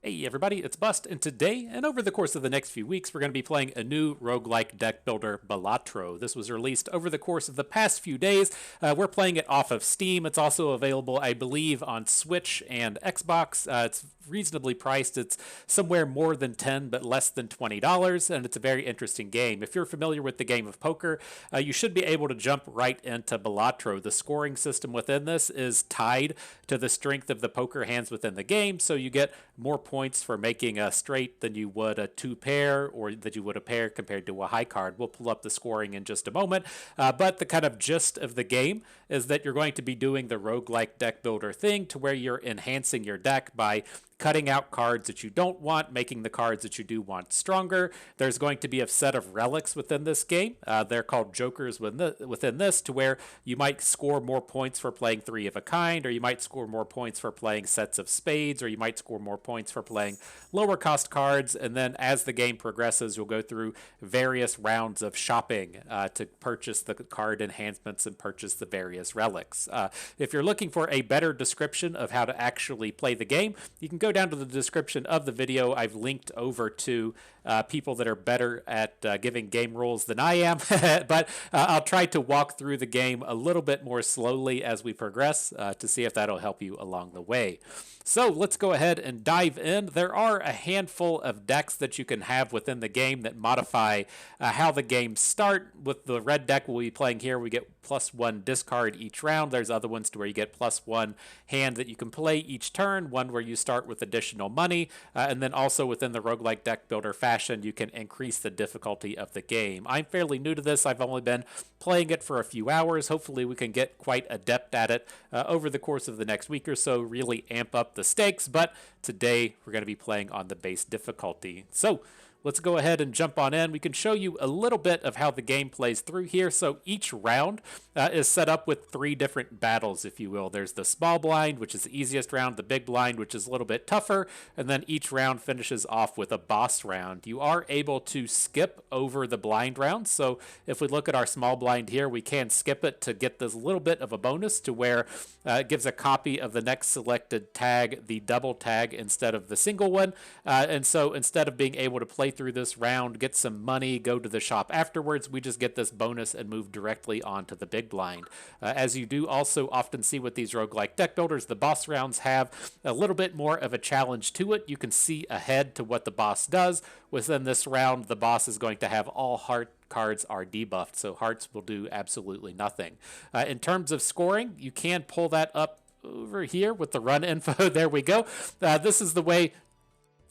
Hey everybody, it's Bust, and today, and over the course of the next few weeks, we're going to be playing a new roguelike deck builder, Balatro. This was released over the course of the past few days. We're playing it off of Steam. It's also available, I believe, on Switch and Xbox. It's reasonably priced. It's somewhere more than 10 but less than $20, and it's a very interesting game. If you're familiar with the game of poker, you should be able to jump right into Balatro. The scoring system within this is tied to the strength of the poker hands within the game, so you get more points for making a straight than you would a two pair or that you would a pair compared to a high card. We'll pull up the scoring in just a moment. But the kind of gist of the game is that you're going to be doing the roguelike deck builder thing to where you're enhancing your deck by cutting out cards that you don't want, making the cards that you do want stronger. There's going to be a set of relics within this game. They're called jokers within this, to where you might score more points for playing three of a kind, or you might score more points for playing sets of spades, or you might score more points for playing lower cost cards. And then as the game progresses, you'll go through various rounds of shopping to purchase the card enhancements and purchase the various relics. If you're looking for a better description of how to actually play the game, you can go down to the description of the video. I've linked over to people that are better at giving game rules than I am, but I'll try to walk through the game a little bit more slowly as we progress to see if that'll help you along the way. So let's go ahead and dive in. There are a handful of decks that you can have within the game that modify how the games start. With the red deck we'll be playing here, we get +1 discard each round. There's other ones to where you get +1 hand that you can play each turn, one where you start with additional money, and then also within the roguelike deck builder fashion, you can increase the difficulty of the game. I'm fairly new to this. I've only been playing it for a few hours. Hopefully we can get quite adept at it over the course of the next week or so, really amp up the stakes, but today we're going to be playing on the base difficulty. So let's go ahead and jump on in. We can show you a little bit of how the game plays through here. So each round is set up with 3 different battles, if you will. There's the small blind, which is the easiest round, the big blind, which is a little bit tougher, and then each round finishes off with a boss round. You are able to skip over the blind round. So if we look at our small blind here, we can skip it to get this little bit of a bonus to where it gives a copy of the next selected tag, the double tag, instead of the single one. And so instead of being able to play through this round, get some money, go to the shop afterwards, we just get this bonus and move directly on to the big blind. As you do also often see with these roguelike deck builders, the boss rounds have a little bit more of a challenge to it. You can see ahead to what the boss does. Within this round, the boss is going to have all heart cards are debuffed, so hearts will do absolutely nothing. In terms of scoring, you can pull that up over here with the run info. There we go. This is the way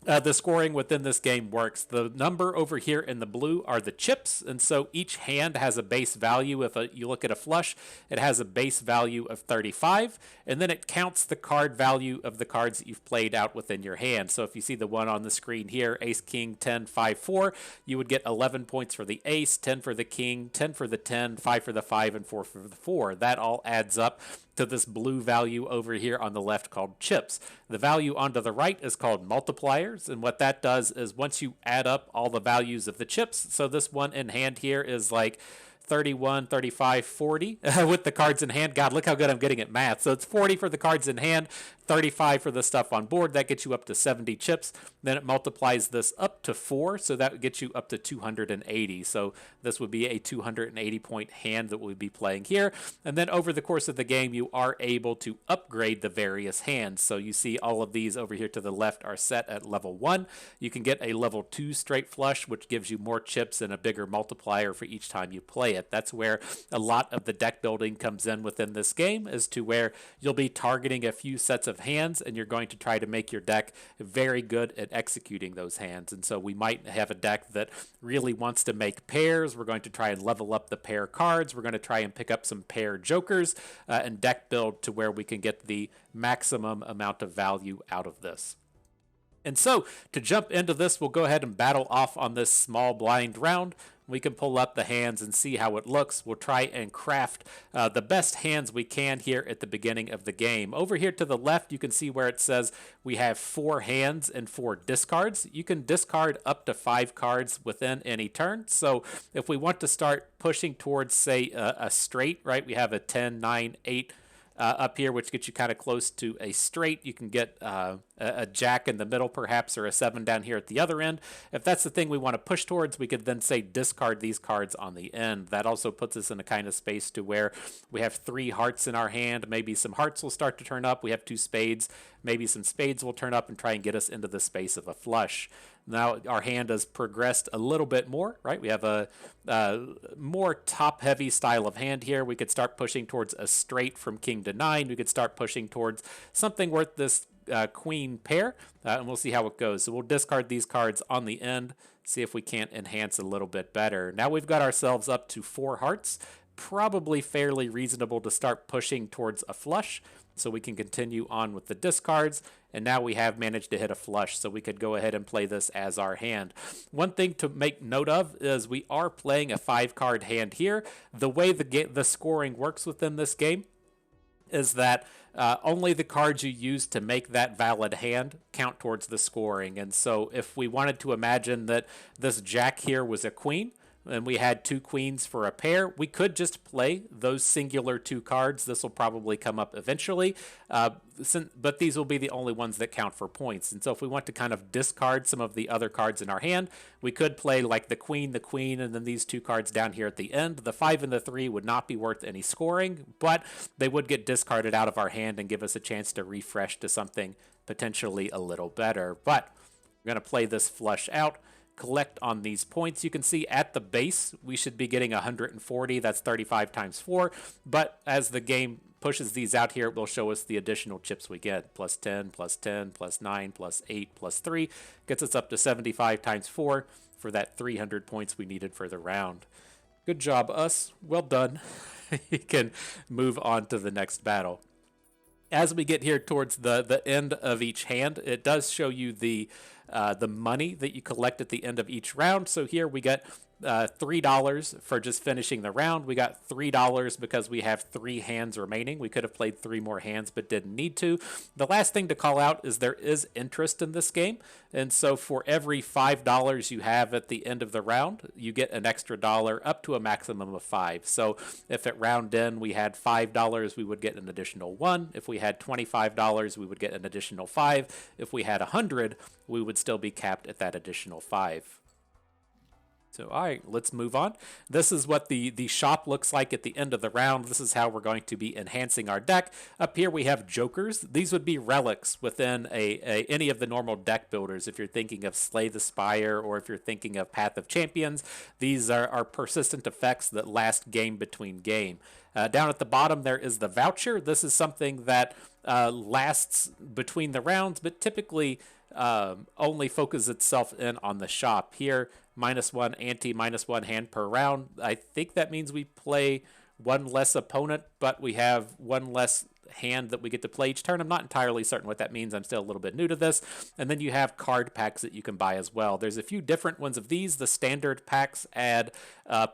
the scoring within this game works. The number over here in the blue are the chips, and so each hand has a base value. If you look at a flush, it has a base value of 35, and then it counts the card value of the cards that you've played out within your hand. So if you see the one on the screen here, ace, king, 10, 5, 4, you would get 11 points for the ace, 10 for the king, 10 for the 10, 5 for the 5, and 4 for the 4. That all adds up to this blue value over here on the left called chips. The value onto the right is called multipliers, and what that does is once you add up all the values of the chips, so this one in hand here is like 31, 35, 40 with the cards in hand. God, look how good I'm getting at math. So it's 40 for the cards in hand, 35 for the stuff on board. That gets you up to 70 chips. Then it multiplies this up to 4, so that gets you up to 280. So this would be a 280 point hand that we'll be playing here. And then over the course of the game, you are able to upgrade the various hands. So you see all of these over here to the left are set at level 1. You can get a level 2 straight flush, which gives you more chips and a bigger multiplier for each time you play it. That's where a lot of the deck building comes in within this game, as to where you'll be targeting a few sets of hands and you're going to try to make your deck very good at executing those hands. And so we might have a deck that really wants to make pairs. We're going to try and level up the pair cards. We're going to try and pick up some pair jokers and deck build to where we can get the maximum amount of value out of this. And so to jump into this, we'll go ahead and battle off on this small blind round. We can pull up the hands and see how it looks. We'll try and craft the best hands we can here at the beginning of the game. Over here to the left, you can see where it says we have 4 hands and 4 discards. You can discard up to 5 cards within any turn. So if we want to start pushing towards, say, a straight, right, we have a 10, 9, 8, up here, which gets you kind of close to a straight. You can get a jack in the middle perhaps, or a 7 down here at the other end. If that's the thing we want to push towards, we could then say discard these cards on the end. That also puts us in a kind of space to where we have 3 hearts in our hand. Maybe some hearts will start to turn up. We have 2 spades. Maybe some spades will turn up and try and get us into the space of a flush. Now our hand has progressed a little bit more, right? We have a more top-heavy style of hand here. We could start pushing towards a straight from king to 9. We could start pushing towards something worth this queen pair, and we'll see how it goes. So we'll discard these cards on the end, see if we can't enhance a little bit better. Now we've got ourselves up to 4 hearts. Probably fairly reasonable to start pushing towards a flush, so we can continue on with the discards. And now we have managed to hit a flush, so we could go ahead and play this as our hand. One thing to make note of is we are playing a 5-card hand here. The way the scoring works within this game is that only the cards you use to make that valid hand count towards the scoring. And so if we wanted to imagine that this jack here was a queen, and we had 2 queens for a pair, we could just play those singular 2 cards. This will probably come up eventually, but these will be the only ones that count for points. And so if we want to kind of discard some of the other cards in our hand, we could play like the queen, and then these 2 cards down here at the end. The 5 and the 3 would not be worth any scoring, but they would get discarded out of our hand and give us a chance to refresh to something potentially a little better. But we're going to play this flush out, collect on these points. You can see at the base we should be getting 140. That's 35 times 4, but as the game pushes these out here, it will show us the additional chips we get. Plus 10, plus 10, plus 9, plus 8, plus 3 gets us up to 75 times 4 for that 300 points we needed for the round. Good job, us. Well done. You can move on to the next battle. As we get here towards the end of each hand, it does show you the money that you collect at the end of each round. So here we get $3 for just finishing the round. We got $3 because we have 3 hands remaining. We could have played 3 more hands but didn't need to. The last thing to call out is there is interest in this game, and so for every $5 you have at the end of the round, you get an extra dollar up to a maximum of 5. So if at round end we had $5, we would get an additional 1. If we had $25, we would get an additional 5. If we had 100, we would still be capped at that additional 5. So, all right, let's move on. This is what the shop looks like at the end of the round. This is how we're going to be enhancing our deck. Up here we have jokers. These would be relics within any of the normal deck builders. If you're thinking of Slay the Spire, or if you're thinking of Path of Champions, these are persistent effects that last game between game. Down at the bottom there is the voucher. This is something that lasts between the rounds, but typically only focuses itself in on the shop. Here, -1 ante, -1 hand per round. I think that means we play 1 less opponent, but we have 1 less hand that we get to play each turn. I'm not entirely certain what that means. I'm still a little bit new to this. And then you have card packs that you can buy as well. There's a few different ones of these. The standard packs add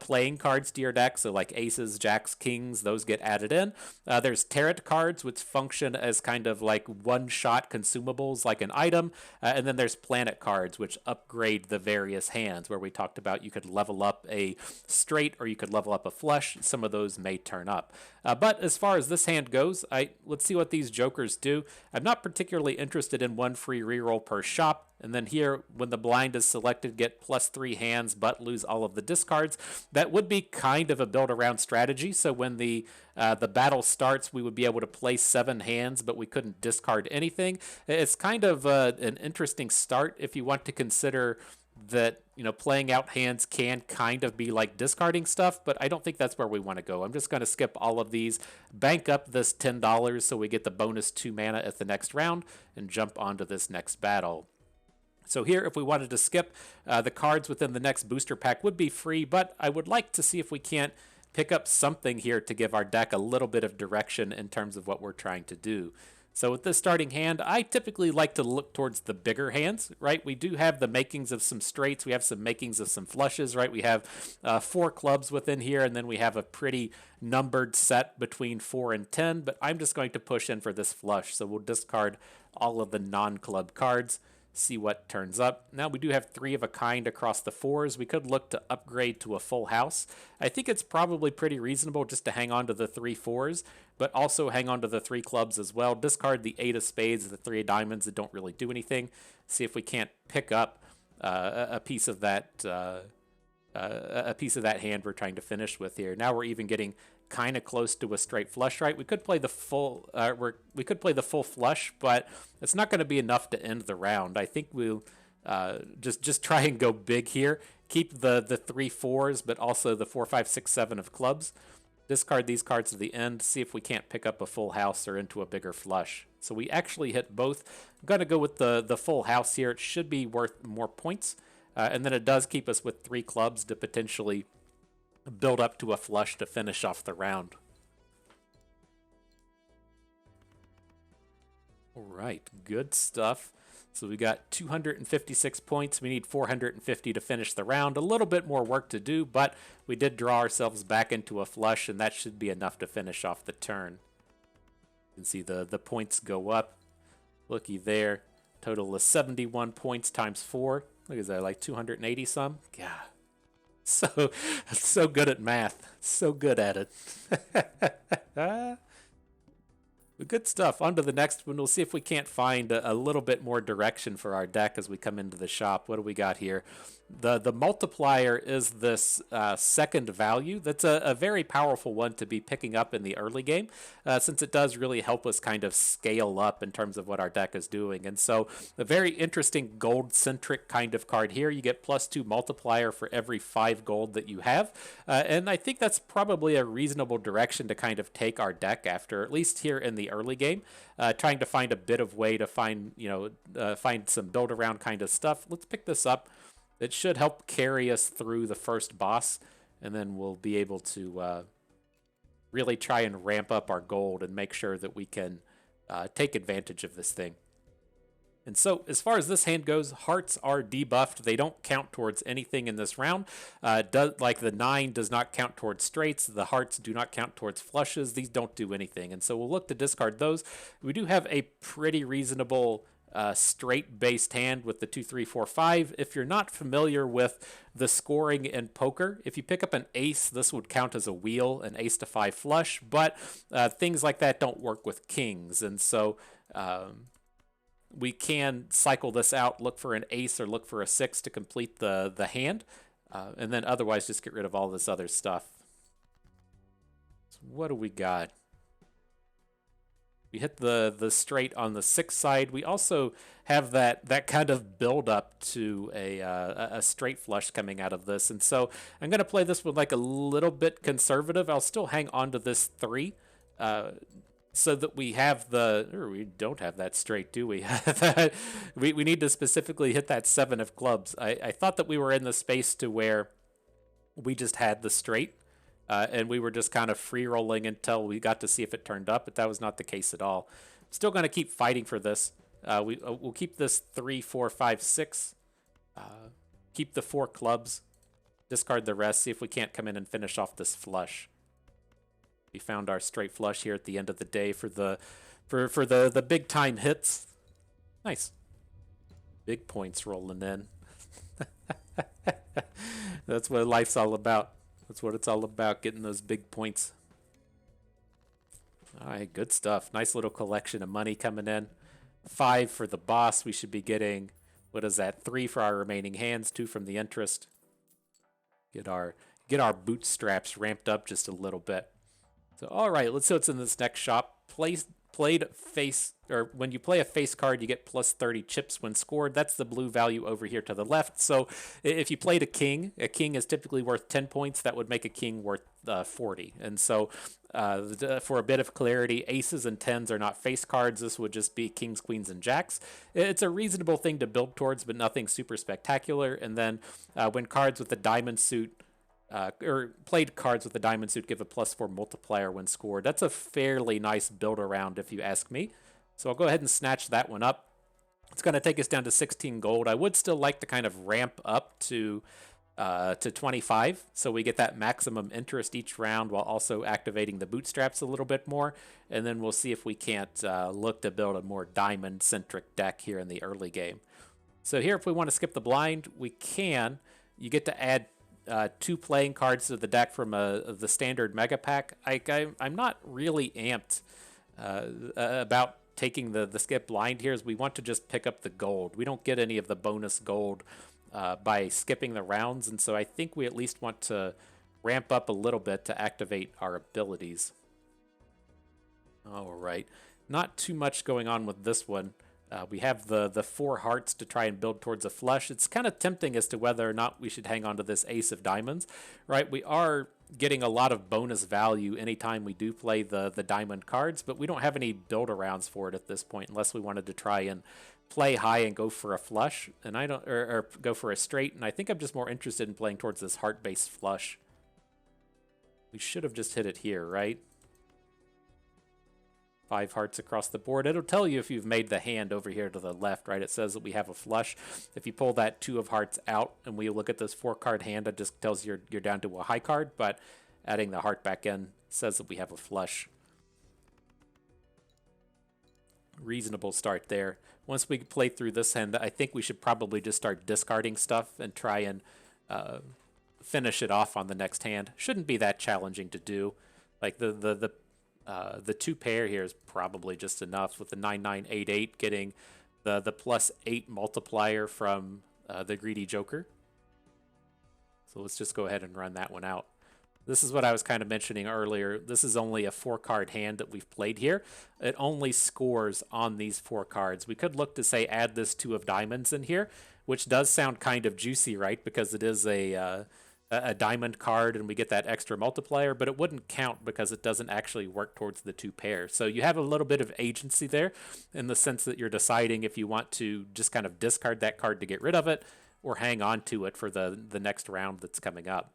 playing cards to your deck, so like aces, jacks, kings, those get added in. There's tarot cards, which function as kind of like one-shot consumables, like an item. And then there's planet cards, which upgrade the various hands, where we talked about you could level up a straight or you could level up a flush. Some of those may turn up. But as far as this hand goes, let's see what these jokers do. I'm not particularly interested in 1 free reroll per shop. And then here, when the blind is selected, get +3 hands, but lose all of the discards. That would be kind of a build-around strategy. So when the battle starts, we would be able to play 7 hands, but we couldn't discard anything. It's kind of an interesting start if you want to consider that, playing out hands can kind of be like discarding stuff, but I don't think that's where we want to go. I'm just going to skip all of these, bank up this $10 so we get the bonus 2 mana at the next round, and jump onto this next battle. So here, if we wanted to skip, the cards within the next booster pack would be free, but I would like to see if we can't pick up something here to give our deck a little bit of direction in terms of what we're trying to do. So with this starting hand, I typically like to look towards the bigger hands, right? We do have the makings of some straights. We have some makings of some flushes, right? We have 4 clubs within here, and then we have a pretty numbered set between 4 and 10, but I'm just going to push in for this flush. So we'll discard all of the non-club cards, see what turns up. Now we do have 3 of a kind across the 4s. We could look to upgrade to a full house. I think it's probably pretty reasonable just to hang on to the 3 4s, but also hang on to the 3 clubs as well. Discard the 8 of spades, the 3 of diamonds that don't really do anything. See if we can't pick up a piece of that hand we're trying to finish with here. Now we're even getting kind of close to a straight flush, right? We could play the full flush, but it's not going to be enough to end the round. I think we'll just try and go big here. Keep the 3 4s, but also the 4 5 6 7 of clubs. Discard these cards to the end. See if we can't pick up a full house or into a bigger flush. So we actually hit both. I'm going to go with the full house here. It should be worth more points. And then it does keep us with 3 clubs to potentially build up to a flush to finish off the round. All right, good stuff. So we got 256 points. We need 450 to finish the round. A little bit more work to do, but we did draw ourselves back into a flush, and that should be enough to finish off the turn. You can see the points go up. Looky there. Total is 71 points times 4. Look at that, like 280 some? God. So good at math. So good at it. Good stuff. On to the next one. We'll see if we can't find a little bit more direction for our deck as we come into the shop. What do we got here? The multiplier is this second value. That's a very powerful one to be picking up in the early game, since it does really help us kind of scale up in terms of what our deck is doing. And so a very interesting gold-centric kind of card here. You get +2 multiplier for every 5 gold that you have. And I think that's probably a reasonable direction to kind of take our deck after, at least here in the early game, trying to find a bit of way to find some build around kind of stuff. Let's pick this up. It should help carry us through the first boss, and then we'll be able to really try and ramp up our gold and make sure that we can take advantage of this thing. And so, as far as this hand goes, hearts are debuffed. They don't count towards anything in this round. Like the 9 does not count towards straights. The hearts do not count towards flushes. These don't do anything. And so we'll look to discard those. We do have a pretty reasonable straight-based hand with the 2, 3, 4, 5. If you're not familiar with the scoring in poker, if you pick up an ace, this would count as a wheel, an ace to 5 flush. But things like that don't work with kings. And so we can cycle this out, look for an ace or look for a 6 to complete the hand, and then otherwise just get rid of all this other stuff. So what do we got? We hit the straight on the 6 side. We also have that kind of build up to a straight flush coming out of this, and so I'm going to play this with like a little bit conservative. I'll still hang on to this 3. So that we have we don't have that straight, do we? we need to specifically hit that 7 of clubs. I thought that we were in the space to where we just had the straight, and we were just kind of free rolling until we got to see if it turned up, but that was not the case at all. Still going to keep fighting for this. We'll keep this 3, 4, 5, 6. Keep the 4 clubs. Discard the rest. See if we can't come in and finish off this flush. We found our straight flush here at the end of the day for the big time hits. Nice. Big points rolling in. That's what life's all about. That's what it's all about, getting those big points. All right, good stuff. Nice little collection of money coming in. 5 for the boss. We should be getting, what is that, 3 for our remaining hands, 2 from the interest. Get our bootstraps ramped up just a little bit. So, all right, let's see what's in this next shop. When you play a face card, you get +30 chips when scored. That's the blue value over here to the left. So if you played a king is typically worth 10 points. That would make a king worth 40. And so for a bit of clarity, aces and 10s are not face cards. This would just be kings, queens, and jacks. It's a reasonable thing to build towards, but nothing super spectacular. And then when cards with the diamond suit, or played cards with the diamond suit give a +4 multiplier when scored. That's a fairly nice build around if you ask me. So I'll go ahead and snatch that one up. It's going to take us down to 16 gold. I would still like to kind of ramp up to 25, so we get that maximum interest each round while also activating the bootstraps a little bit more. And then we'll see if we can't look to build a more diamond-centric deck here in the early game. So here, if we want to skip the blind, we can. You get to add 2 playing cards to the deck from the standard Mega Pack. I'm not really amped about taking the skip blind here, as we want to just pick up the gold. We don't get any of the bonus gold by skipping the rounds, and so I think we at least want to ramp up a little bit to activate our abilities. All right, not too much going on with this one. We have the 4 hearts to try and build towards a flush. It's kind of tempting as to whether or not we should hang on to this ace of diamonds, right? We are getting a lot of bonus value anytime we do play the diamond cards, but we don't have any build-arounds for it at this point unless we wanted to try and play high and go for a flush, and I don't, or go for a straight, and I think I'm just more interested in playing towards this heart-based flush. We should have just hit it here, right? 5 hearts across the board. It'll tell you if you've made the hand over here to the left, right? It says that we have a flush. If you pull that 2 of hearts out and we look at this 4-card hand, it just tells you you're down to a high card, but adding the heart back in says that we have a flush. Reasonable start there. Once we play through this hand, I think we should probably just start discarding stuff and try and finish it off on the next hand. Shouldn't be that challenging to do. Like the 2 pair here is probably just enough, with the 9988 getting the +8 multiplier from the Greedy Joker. So let's just go ahead and run that one out. This is what I was kind of mentioning earlier. This is only a 4-card hand that we've played here. It only scores on these 4 cards. We could look to say add this 2 of diamonds in here, which does sound kind of juicy, right? Because it is a diamond card and we get that extra multiplier, but it wouldn't count because it doesn't actually work towards the 2 pairs. So you have a little bit of agency there in the sense that you're deciding if you want to just kind of discard that card to get rid of it or hang on to it for the next round that's coming up.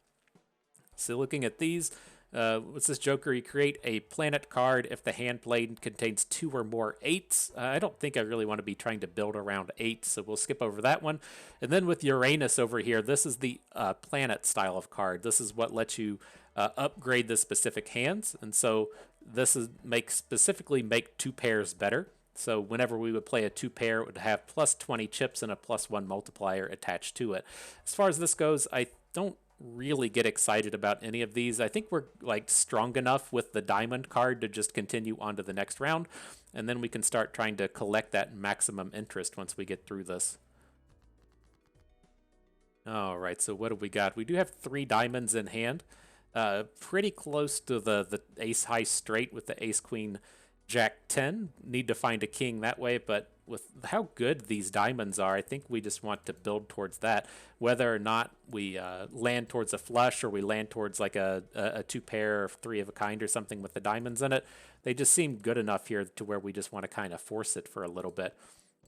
So looking at these, what's this Joker? You create a planet card if the hand played contains 2 or more 8s. I don't think I really want to be trying to build around 8, so we'll skip over that one. And then with Uranus over here, this is the planet style of card. This is what lets you upgrade the specific hands, and so this is specifically make 2 pairs better. So whenever we would play a 2 pair, it would have +20 chips and a +1 multiplier attached to it. As far as this goes, I don't really get excited about any of these. I think we're like strong enough with the diamond card to just continue on to the next round, and then we can start trying to collect that maximum interest once we get through this. All right, so what do we got? We do have 3 diamonds in hand, pretty close to the ace high straight with the ace queen jack 10. Need to find a king that way, but with how good these diamonds are, I think we just want to build towards that. Whether or not we land towards a flush or we land towards like a 2 pair or 3 of a kind or something with the diamonds in it, they just seem good enough here to where we just want to kind of force it for a little bit.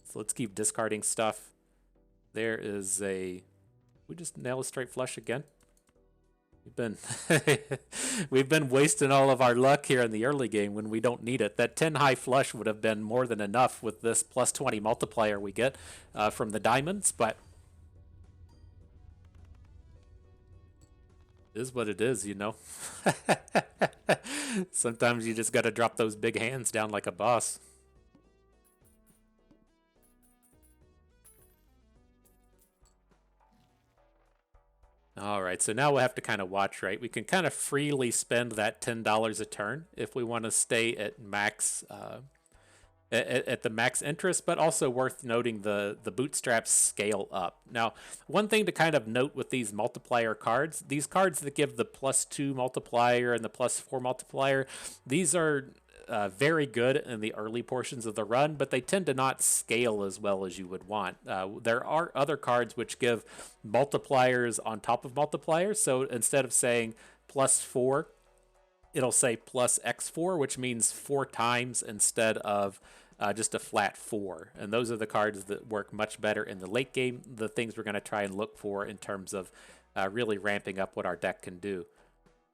So let's keep discarding stuff. There is we just nail a straight flush again. We've been wasting all of our luck here in the early game when we don't need it. That 10 high flush would have been more than enough with this +20 multiplier we get from the diamonds, but it is what it is, you know. Sometimes you just got to drop those big hands down like a boss. All right, so now we'll have to kind of watch, right? We can kind of freely spend that $10 a turn if we want to stay at max, at the max interest, but also worth noting the bootstraps scale up. Now, one thing to kind of note with these multiplier cards, these cards that give the +2 multiplier and the +4 multiplier, these are very good in the early portions of the run, but they tend to not scale as well as you would want. There are other cards which give multipliers on top of multipliers, so instead of saying +4, it'll say +x4, which means 4 times instead of just a flat 4. And those are the cards that work much better in the late game, the things we're going to try and look for in terms of really ramping up what our deck can do.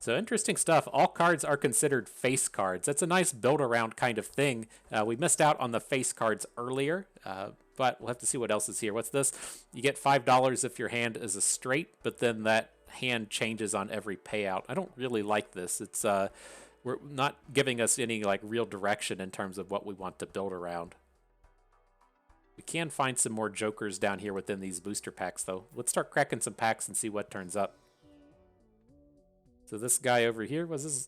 So interesting stuff. All cards are considered face cards. That's a nice build-around kind of thing. We missed out on the face cards earlier, but we'll have to see what else is here. What's this? You get $5 if your hand is a straight, but then that hand changes on every payout. I don't really like this. It's we're not giving us any like real direction in terms of what we want to build around. We can find some more jokers down here within these booster packs, though. Let's start cracking some packs and see what turns up. So this guy over here, was this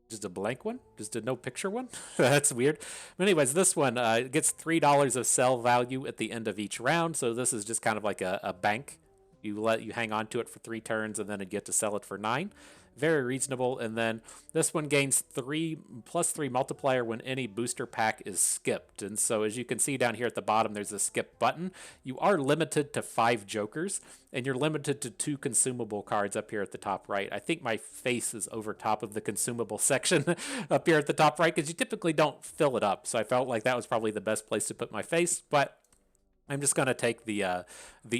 just a blank one? Just a no picture one? That's weird. But anyways, this one gets $3 of sell value at the end of each round. So this is just kind of like a bank. You hang on to it for 3 turns and then you get to sell it for 9. Very reasonable. And then this one gains +3 multiplier when any booster pack is skipped. And so as you can see down here at the bottom, there's a skip button. You are limited to 5 jokers, and you're limited to 2 consumable cards up here at the top right. I think my face is over top of the consumable section up here at the top right, because you typically don't fill it up. So I felt like that was probably the best place to put my face, but I'm just going to take the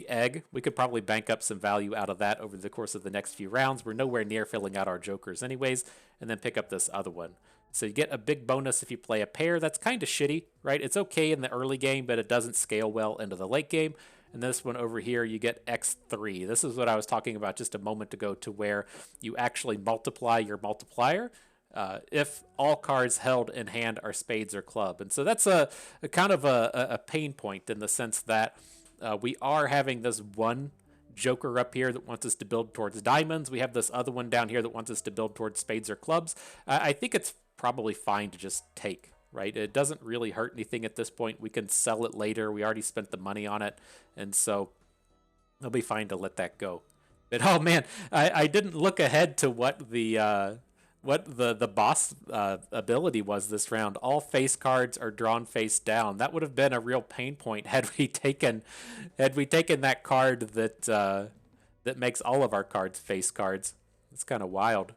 egg. We could probably bank up some value out of that over the course of the next few rounds. We're nowhere near filling out our jokers anyways, and then pick up this other one. So you get a big bonus if you play a pair. That's kind of shitty, right? It's okay in the early game, but it doesn't scale well into the late game. And this one over here, you get X3. This is what I was talking about just a moment ago, to where you actually multiply your multiplier if all cards held in hand are spades or club. And so that's a kind of a pain point, in the sense that we are having this one joker up here that wants us to build towards diamonds. We have this other one down here that wants us to build towards spades or clubs. I think it's probably fine to just take, right? It doesn't really hurt anything at this point. We can sell it later. We already spent the money on it. And so it'll be fine to let that go. But oh man, I didn't look ahead to what the boss ability was this round. All face cards are drawn face down. That would have been a real pain point had we taken that card that makes all of our cards face cards. It's kind of wild.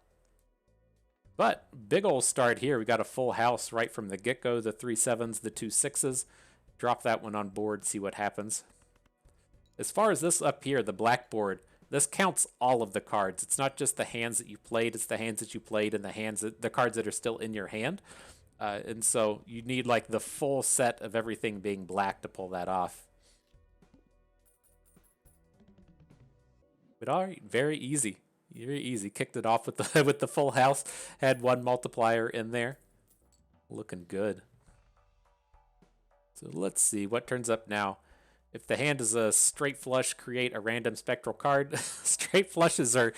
But big ol' start here. We got a full house right from the get-go. The 3 7s, the 2 6s. Drop that one on board, see what happens. As far as this up here, the blackboard, this counts all of the cards. It's not just the hands that you played, it's the hands that you played and the cards that are still in your hand. And so you need like the full set of everything being black to pull that off. But all right, very easy. Very easy. Kicked it off with the with the full house. Had 1 multiplier in there. Looking good. So let's see what turns up now. If the hand is a straight flush, create a random spectral card. Straight flushes are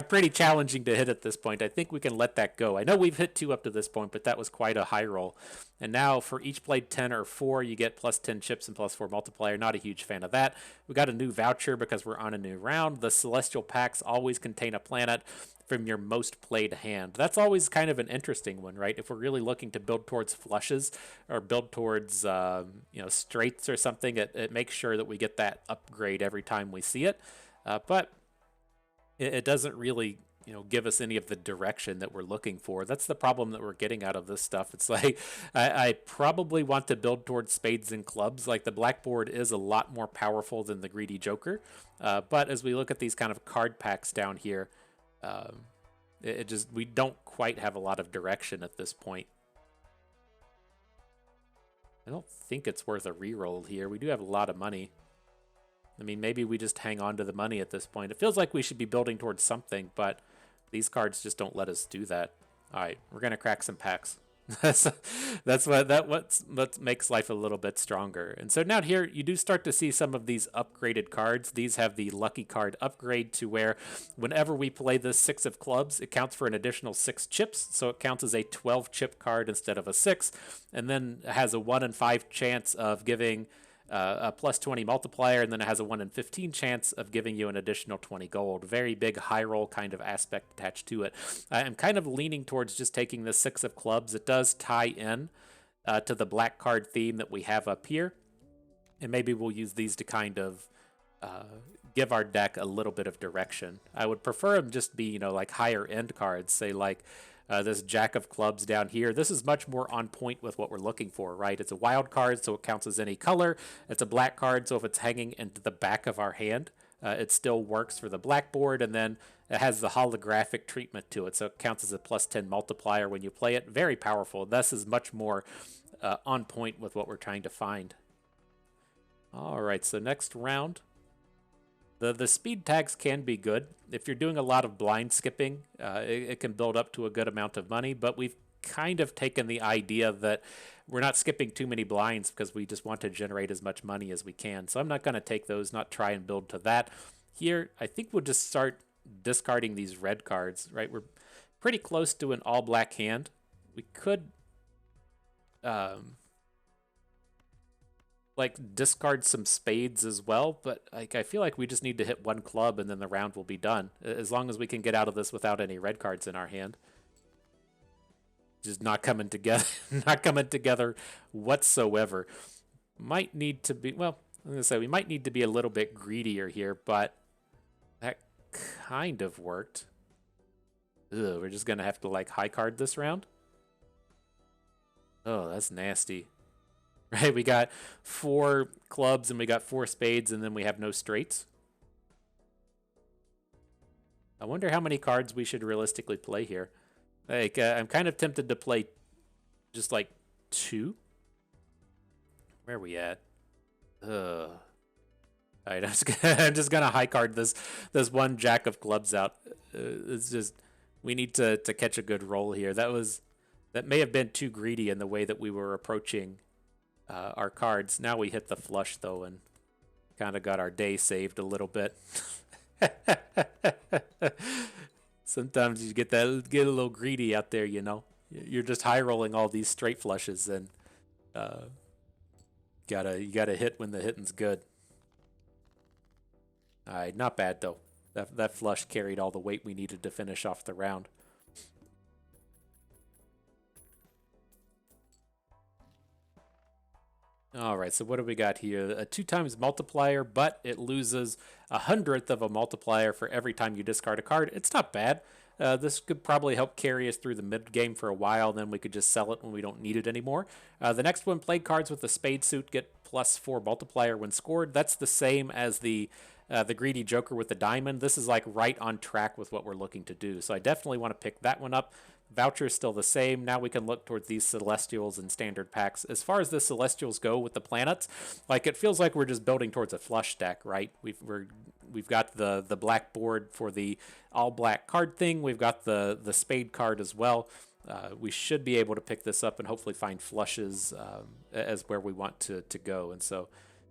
pretty challenging to hit at this point. I think we can let that go. I know we've hit 2 up to this point, but that was quite a high roll. And now for each played 10 or 4, you get +10 chips and +4 multiplier. Not a huge fan of that. We got a new voucher because we're on a new round. The celestial packs always contain a planet from your most played hand. That's always kind of an interesting one, right? If we're really looking to build towards flushes or build towards straights or something, it makes sure that we get that upgrade every time we see it. But it doesn't really give us any of the direction that we're looking for. That's the problem that we're getting out of this stuff. It's like I probably want to build towards spades and clubs. Like the blackboard is a lot more powerful than the greedy joker. But as we look at these kind of card packs down here, we don't quite have a lot of direction at this point. I don't think it's worth a reroll here. We do have a lot of money. I mean, maybe we just hang on to the money at this point. It feels like we should be building towards something, but these cards just don't let us do that. All right, we're gonna crack some packs. That's what makes life a little bit stronger. And so now here you do start to see some of these upgraded cards. These have the lucky card upgrade to where whenever we play this 6 of clubs, it counts for an additional 6 chips. So it counts as a 12 chip card instead of a 6, and then it has a 1 in 5 chance of giving a +20 multiplier, and then it has a 1 in 15 chance of giving you an additional 20 gold. Very big high roll kind of aspect attached to it. I'm kind of leaning towards just taking the 6 of clubs. It does tie in to the black card theme that we have up here, and maybe we'll use these to kind of give our deck a little bit of direction. I would prefer them just be like higher end cards, say like this Jack of Clubs down here. This is much more on point with what we're looking for, right? It's a wild card, so it counts as any color. It's a black card, so if it's hanging into the back of our hand, it still works for the blackboard, and then it has the holographic treatment to it, so it counts as a +10 multiplier when you play it. Very powerful. This is much more on point with what we're trying to find. All right, so next round. The speed tags can be good. If you're doing a lot of blind skipping, it can build up to a good amount of money, but we've kind of taken the idea that we're not skipping too many blinds because we just want to generate as much money as we can. So I'm not going to take those, not try and build to that. Here, I think we'll just start discarding these red cards, right? We're pretty close to an all black hand. We could like discard some spades as well, but like I feel like we just need to hit one club and then the round will be done. As long as we can get out of this without any red cards in our hand. Just not coming together, not coming together whatsoever. Might need to be, well, I'm gonna say we might need to be a little bit greedier here, but that kind of worked. Ugh, we're just gonna have to like high card this round. Oh, that's nasty. Right, we got 4 clubs and we got 4 spades and then we have no straights. I wonder how many cards we should realistically play here. Like, I'm kind of tempted to play just like 2. Where are we at? All right, I'm just gonna high card this one jack of clubs out. It's just we need to catch a good roll here. That may have been too greedy in the way that we were approaching our cards. Now we hit the flush though, and kind of got our day saved a little bit. Sometimes you get a little greedy out there, you know. You're just high rolling all these straight flushes, and you gotta hit when the hitting's good. All right, not bad though. That flush carried all the weight we needed to finish off the round. All right, so what do we got here? A 2 times multiplier, but it loses 100th of a multiplier for every time you discard a card. It's not bad. This could probably help carry us through the mid game for a while. Then we could just sell it when we don't need it anymore. The next one, played cards with the spade suit get +4 multiplier when scored. That's the same as the greedy joker with the diamond. This is like right on track with what we're looking to do. So I definitely want to pick that one up. Voucher is still the same. Now we can look towards these celestials and standard packs. As far as the celestials go with the planets, like it feels like we're just building towards a flush stack, right? We've got the black board for the all black card thing. We've got the spade card as well. We should be able to pick this up and hopefully find flushes as where we want to go. And so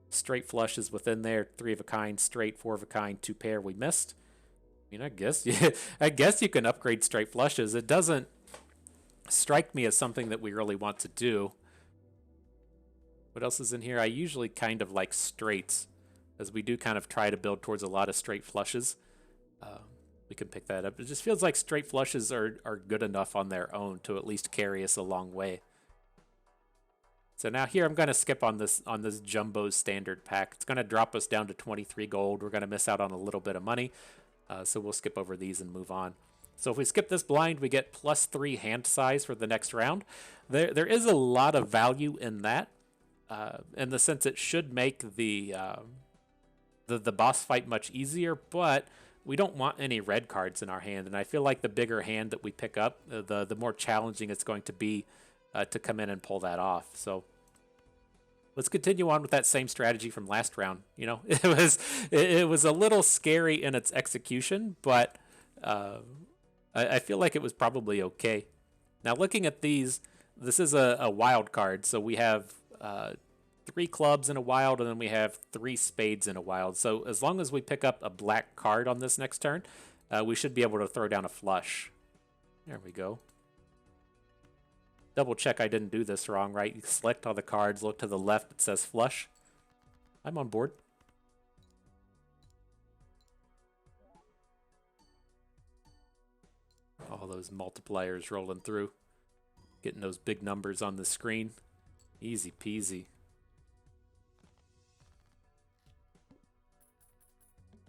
straight flushes within there, 3 of a kind, straight, 4 of a kind, 2 pair we missed. I mean, I guess you can upgrade straight flushes. It doesn't strike me as something that we really want to do. What else is in here? I usually kind of like straights, as we do kind of try to build towards a lot of straight flushes. We can pick that up. It just feels like straight flushes are good enough on their own to at least carry us a long way. So now here I'm going to skip on this jumbo standard pack. It's going to drop us down to 23 gold. We're going to miss out on a little bit of money. So we'll skip over these and move on. So if we skip this blind, we get +3 hand size for the next round. There is a lot of value in that, in the sense it should make the boss fight much easier, but we don't want any red cards in our hand. And I feel like the bigger hand that we pick up, the more challenging it's going to be to come in and pull that off. So let's continue on with that same strategy from last round. You know, it was a little scary in its execution, but I feel like it was probably okay. Now looking at these, this is a wild card. So we have 3 clubs in a wild, and then we have 3 spades in a wild. So as long as we pick up a black card on this next turn, we should be able to throw down a flush. There we go. Double check I didn't do this wrong, right? You select all the cards, look to the left, it says flush. I'm on board. All those multipliers rolling through. Getting those big numbers on the screen. Easy peasy.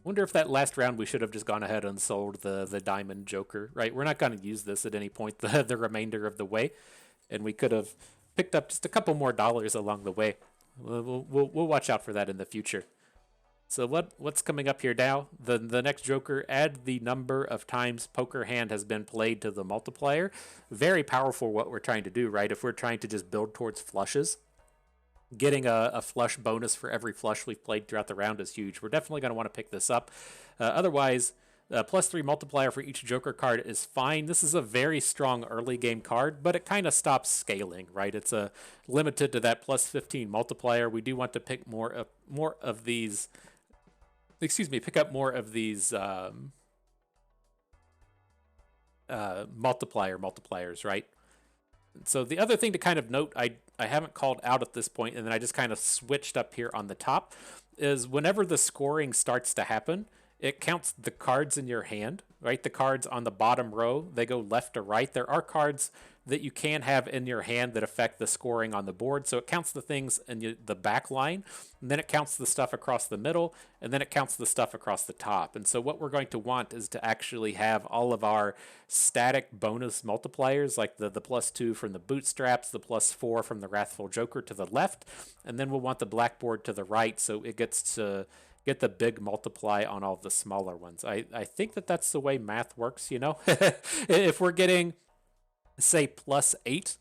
Wonder if that last round we should have just gone ahead and sold the diamond joker, right? We're not going to use this at any point the remainder of the way. And we could have picked up just a couple more dollars along the way. We'll watch out for that in the future. So what's coming up here now? The next joker, add the number of times poker hand has been played to the multiplier. Very powerful what we're trying to do, right? If we're trying to just build towards flushes, getting a flush bonus for every flush we've played throughout the round is huge. We're definitely going to want to pick this up. Otherwise, +3 multiplier for each Joker card is fine. This is a very strong early game card, but it kind of stops scaling, right? It's limited to that +15 multiplier. We do want to pick more of these. Excuse me, pick up more of these multipliers, right? So the other thing to kind of note, I haven't called out at this point, and then I just kind of switched up here on the top, is whenever the scoring starts to happen, it counts the cards in your hand, right? The cards on the bottom row, they go left to right. There are cards that you can have in your hand that affect the scoring on the board. So it counts the things in the back line, and then it counts the stuff across the middle, and then it counts the stuff across the top. And so what we're going to want is to actually have all of our static bonus multipliers, like the +2 from the bootstraps, the +4 from the Wrathful Joker to the left, and then we'll want the blackboard to the right so it gets to get the big multiply on all the smaller ones. I think that's the way math works, you know? If we're getting, say, +8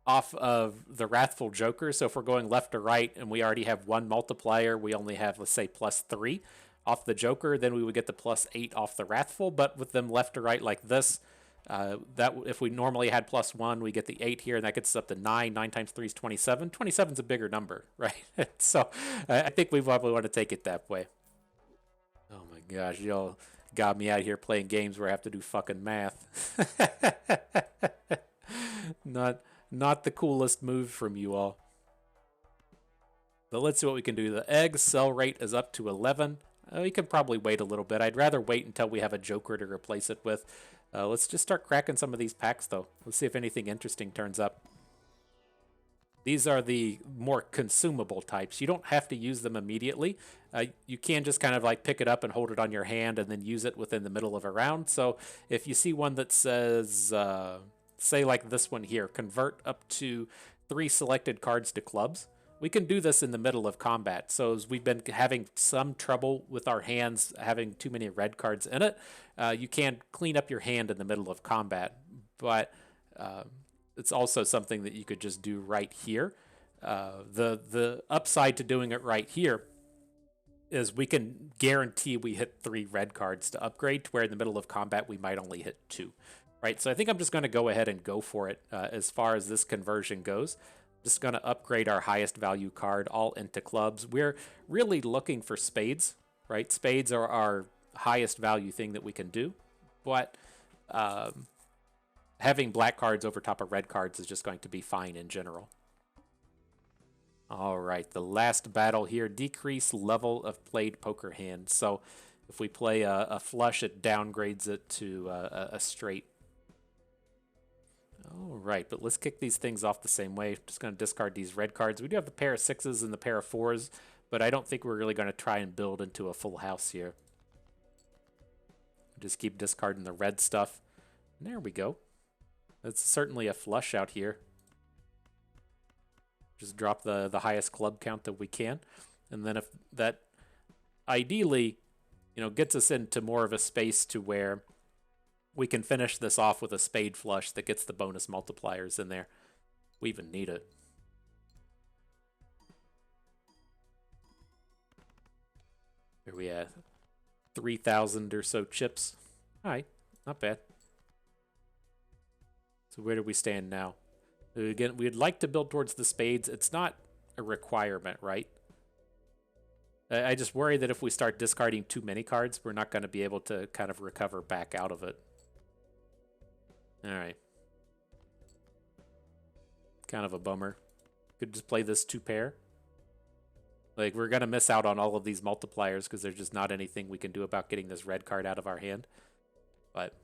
off of the Wrathful Joker, so if we're going left to right and we already have one multiplier, we only have, let's say, +3 off the Joker, then we would get the +8 off the Wrathful. But with them left to right like this, that if we normally had +1, we get the 8 here, and that gets us up to 9. 9 times 3 is 27. 27 is a bigger number, right? So I think we probably want to take it that way. Oh my gosh, y'all got me out here playing games where I have to do fucking math. Not the coolest move from you all. But let's see what we can do. The egg sell rate is up to 11. We could probably wait a little bit. I'd rather wait until we have a Joker to replace it with. Let's just start cracking some of these packs, though. Let's see if anything interesting turns up. These are the more consumable types. You don't have to use them immediately. You can just kind of like pick it up and hold it on your hand and then use it within the middle of a round. So if you see one that says, say like this one here, convert up to 3 selected cards to clubs, we can do this in the middle of combat. So as we've been having some trouble with our hands having too many red cards in it, you can clean up your hand in the middle of combat. But it's also something that you could just do right here. The upside to doing it right here is we can guarantee we hit 3 red cards to upgrade, to where in the middle of combat we might only hit 2. Right, so I think I'm just going to go ahead and go for it as far as this conversion goes. Just going to upgrade our highest value card all into clubs. We're really looking for spades, right? Spades are our highest value thing that we can do, but having black cards over top of red cards is just going to be fine in general. All right, the last battle here, decrease level of played poker hand. So if we play a flush, it downgrades it to a straight. All right, but let's kick these things off the same way. Just going to discard these red cards. We do have the pair of 6s and the pair of 4s, but I don't think we're really going to try and build into a full house here. Just keep discarding the red stuff. And there we go. That's certainly a flush out here. Just drop the highest club count that we can. And then if that ideally, gets us into more of a space to where we can finish this off with a spade flush that gets the bonus multipliers in there. We even need it. Here we have 3,000 or so chips. All right, not bad. So where do we stand now? Again, we'd like to build towards the spades. It's not a requirement, right? I just worry that if we start discarding too many cards, we're not going to be able to kind of recover back out of it. All right. Kind of a bummer. Could just play this 2-pair. Like, we're going to miss out on all of these multipliers because there's just not anything we can do about getting this red card out of our hand. But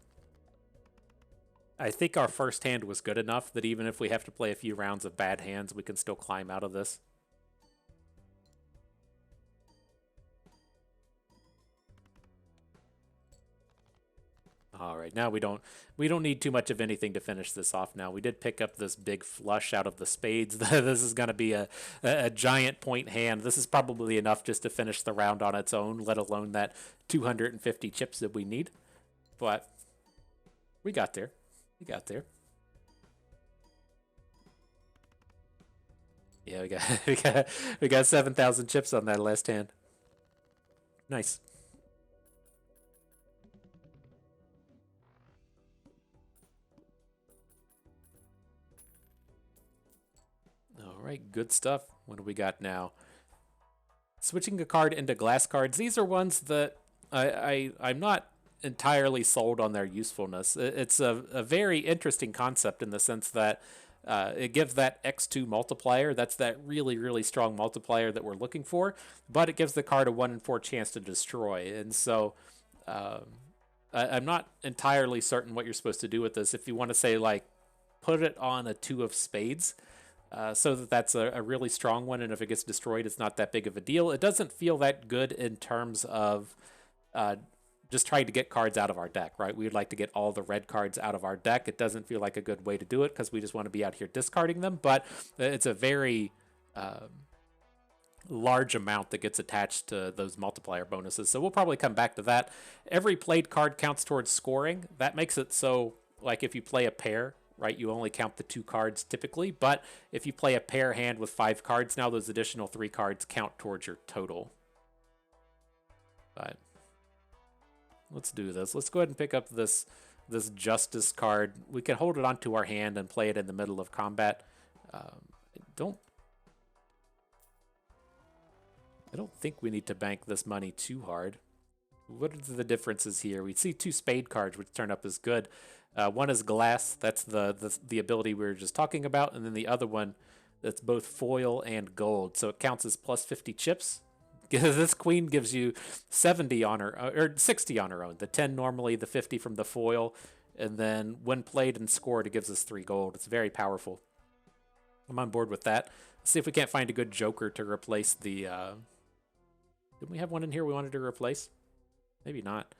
I think our first hand was good enough that even if we have to play a few rounds of bad hands, we can still climb out of this. All right, now we don't need too much of anything to finish this off now. We did pick up this big flush out of the spades. This is going to be a giant point hand. This is probably enough just to finish the round on its own, let alone that 250 chips that we need. But we got there. We got there. Yeah, we got 7,000 chips on that last hand. Nice. right, good stuff. What do we got now? Switching a card into glass cards. These are ones that I'm not entirely sold on their usefulness. It's a very interesting concept in the sense that it gives that X2 multiplier. That's that really, really strong multiplier that we're looking for, but it gives the card a 1 in 4 chance to destroy. And so I'm not entirely certain what you're supposed to do with this. If you want to say, like, put it on a 2 of spades, so that's a really strong one, and if it gets destroyed, it's not that big of a deal. It doesn't feel that good in terms of just trying to get cards out of our deck, right? We would like to get all the red cards out of our deck. It doesn't feel like a good way to do it because we just want to be out here discarding them, but it's a very large amount that gets attached to those multiplier bonuses. So we'll probably come back to that. Every played card counts towards scoring. That makes it so, like, if you play a pair, right, you only count the 2 cards typically, but if you play a pair hand with 5 cards, now those additional 3 cards count towards your total. But let's do this. Let's go ahead and pick up this Justice card. We can hold it onto our hand and play it in the middle of combat. I don't think we need to bank this money too hard. What are the differences here? We see 2 spade cards, which turn up as good. One is glass. That's the ability we were just talking about. And then the other one, that's both foil and gold. So it counts as plus 50 chips. This queen gives you 70 on her, or 60 on her own. The 10 normally, the 50 from the foil. And then when played and scored, it gives us 3 gold. It's very powerful. I'm on board with that. Let's see if we can't find a good joker to replace the... Didn't we have one in here we wanted to replace? Maybe not.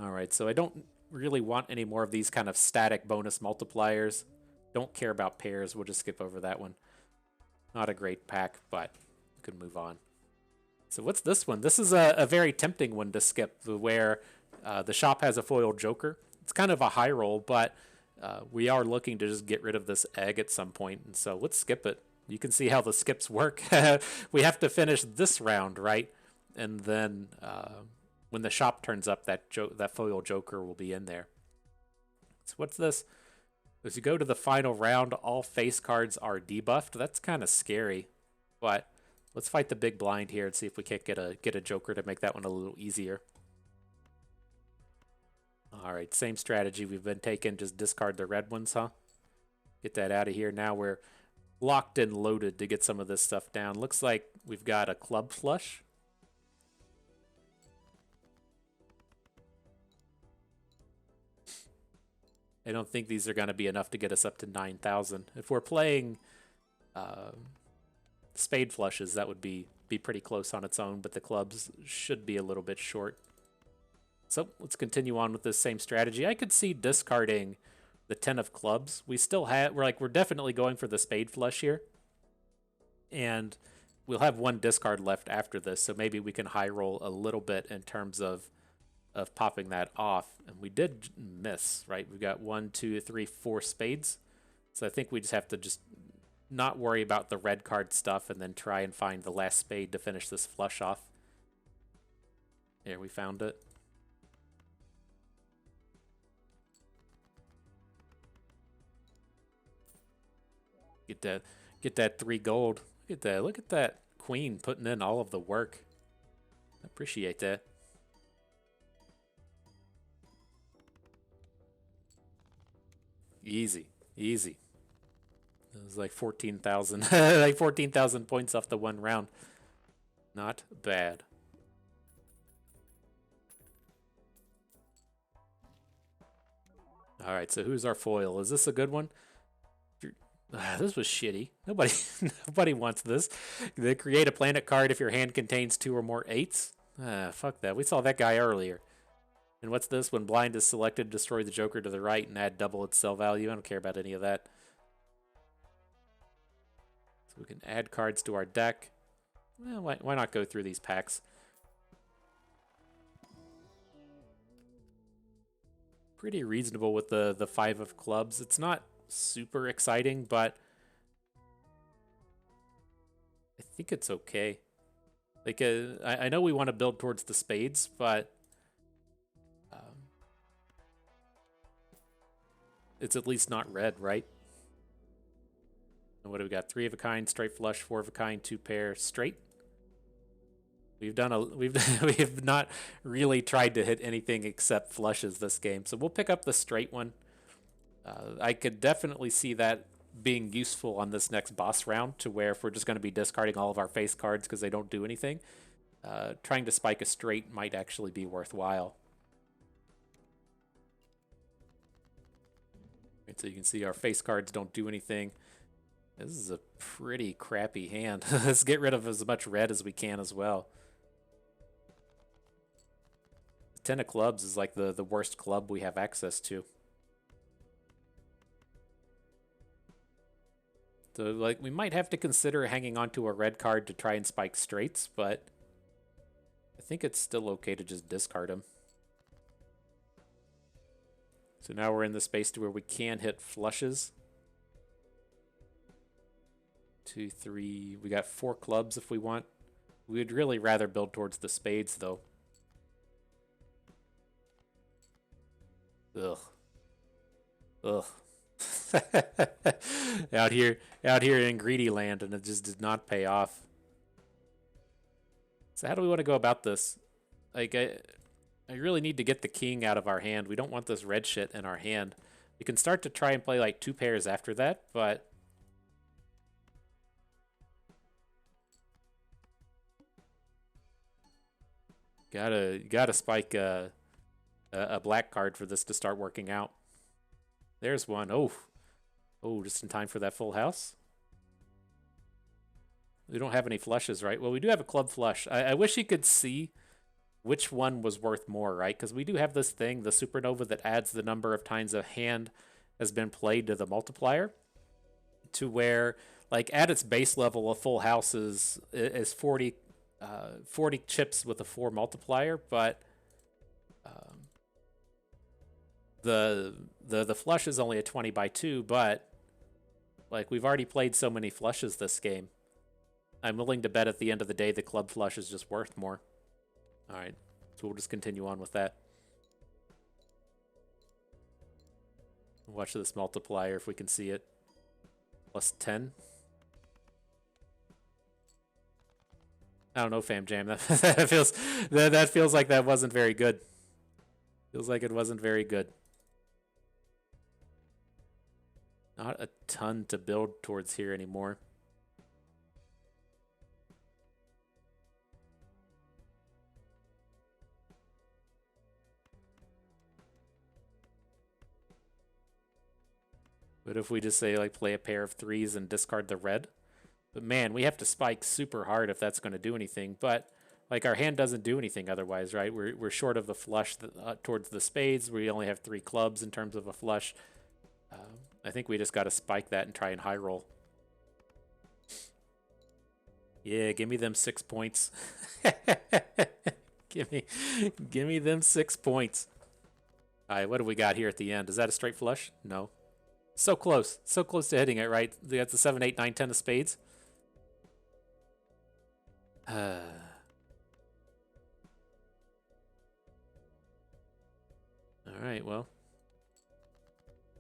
All right, so I don't really want any more of these kind of static bonus multipliers. Don't care about pairs. We'll just skip over that one. Not a great pack, but we can move on. So what's this one? This is a very tempting one to skip, where the shop has a foil joker. It's kind of a high roll, but we are looking to just get rid of this egg at some point, and so let's skip it. You can see how the skips work. We have to finish this round, right? And then when the shop turns up, that foil joker will be in there. So what's this? As you go to the final round, all face cards are debuffed. That's kind of scary. But let's fight the big blind here and see if we can't get a joker to make that one a little easier. All right, same strategy we've been taking. Just discard the red ones, huh? Get that out of here. Now we're locked and loaded to get some of this stuff down. Looks like we've got a club flush. I don't think these are going to be enough to get us up to 9,000. If we're playing spade flushes, that would be pretty close on its own, but the clubs should be a little bit short. So let's continue on with this same strategy. I could see discarding the 10 of clubs. We're definitely going for the spade flush here. And we'll have 1 discard left after this, so maybe we can high roll a little bit in terms of popping that off. And we did miss, right? We've got 1, 2, 3, 4 spades. So I think we just have to not worry about the red card stuff and then try and find the last spade to finish this flush off. There, we found it. Get that 3 gold. Look at that queen putting in all of the work. I appreciate that. Easy. It was like 14,000 like 14,000 points off the 1 round. Not bad. All right, so who's our foil? Is this a good one? This was shitty. Nobody wants this. They create a planet card if your hand contains 2 or more 8s. Fuck that. We saw that guy earlier. And what's this? When blind is selected, destroy the joker to the right and add double its sell value. I don't care about any of that. So we can add cards to our deck. Well, why not go through these packs? Pretty reasonable with the 5 of clubs. It's not super exciting, but I think it's okay. Like, I know we want to build towards the spades, but it's at least not red, right? And what do we got? 3 of a kind, straight flush, 4 of a kind, 2 pair, straight. We've we have not really tried to hit anything except flushes this game, so we'll pick up the straight one. I could definitely see that being useful on this next boss round, to where if we're just going to be discarding all of our face cards because they don't do anything, trying to spike a straight might actually be worthwhile. Right, so you can see our face cards don't do anything. This is a pretty crappy hand. Let's get rid of as much red as we can as well. 10 of clubs is like the worst club we have access to. So, like, we might have to consider hanging on to a red card to try and spike straights, but I think it's still okay to just discard them. So now we're in the space to where we can hit flushes. 2, 3. We got 4 clubs if we want. We'd really rather build towards the spades, though. Ugh. Ugh. out here in greedy land, and it just did not pay off. So how do we want to go about this? Like, I really need to get the king out of our hand. We don't want this red shit in our hand. We can start to try and play like 2 pairs after that, but gotta spike a black card for this to start working out. There's one. Oh, just in time for that full house. We don't have any flushes, right? Well, we do have a club flush. I wish you could see which one was worth more, right? Because we do have this thing, the supernova, that adds the number of times a hand has been played to the multiplier, to where, like, at its base level, a full house is 40 chips with a 4 multiplier, but the flush is only a 20 by 2, but like, we've already played so many flushes this game. I'm willing to bet at the end of the day the club flush is just worth more. All right, so we'll just continue on with that. Watch this multiplier if we can see it. Plus 10. I don't know, Fam Jam. That feels like that wasn't very good. Feels like it wasn't very good. Not a ton to build towards here anymore. But if we just say, like, play a pair of 3s and discard the red? But man, we have to spike super hard if that's going to do anything. But, like, our hand doesn't do anything otherwise, right? We're short of the flush towards the spades. We only have 3 clubs in terms of a flush. I think we just got to spike that and try and high roll. Yeah, give me them 6 points. give me them 6 points. All right, what do we got here at the end? Is that a straight flush? No. So close to hitting it, right? That's the 7, 8, 9, 10 of spades. All right, well,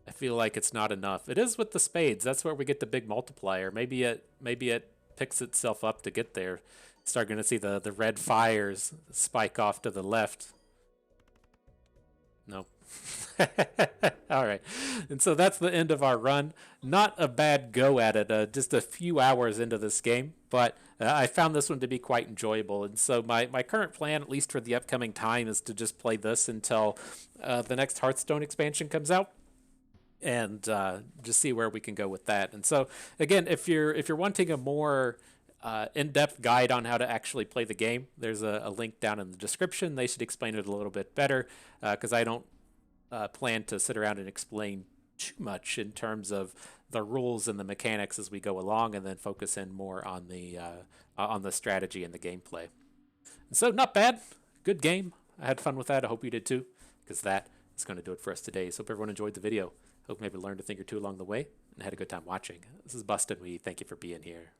I feel like it's not enough. It is with the spades. That's where we get the big multiplier. Maybe it picks itself up to get there. Start going to see the red fires spike off to the left. No. All right. And so that's the end of our run. Not a bad go at it, just a few hours into this game, but I found this one to be quite enjoyable. And so my current plan, at least for the upcoming time, is to just play this until the next Hearthstone expansion comes out, and just see where we can go with that. And so, again, if you're wanting a more in-depth guide on how to actually play the game, there's a link down in the description. They should explain it a little bit better, because I don't plan to sit around and explain too much in terms of the rules and the mechanics as we go along, and then focus in more on the strategy and the gameplay. And so, not bad. Good game. I had fun with that. I hope you did too, because that is going to do it for us today. So hope everyone enjoyed the video. Hope maybe learned a thing or two along the way and had a good time watching. This is Bustin'. We thank you for being here.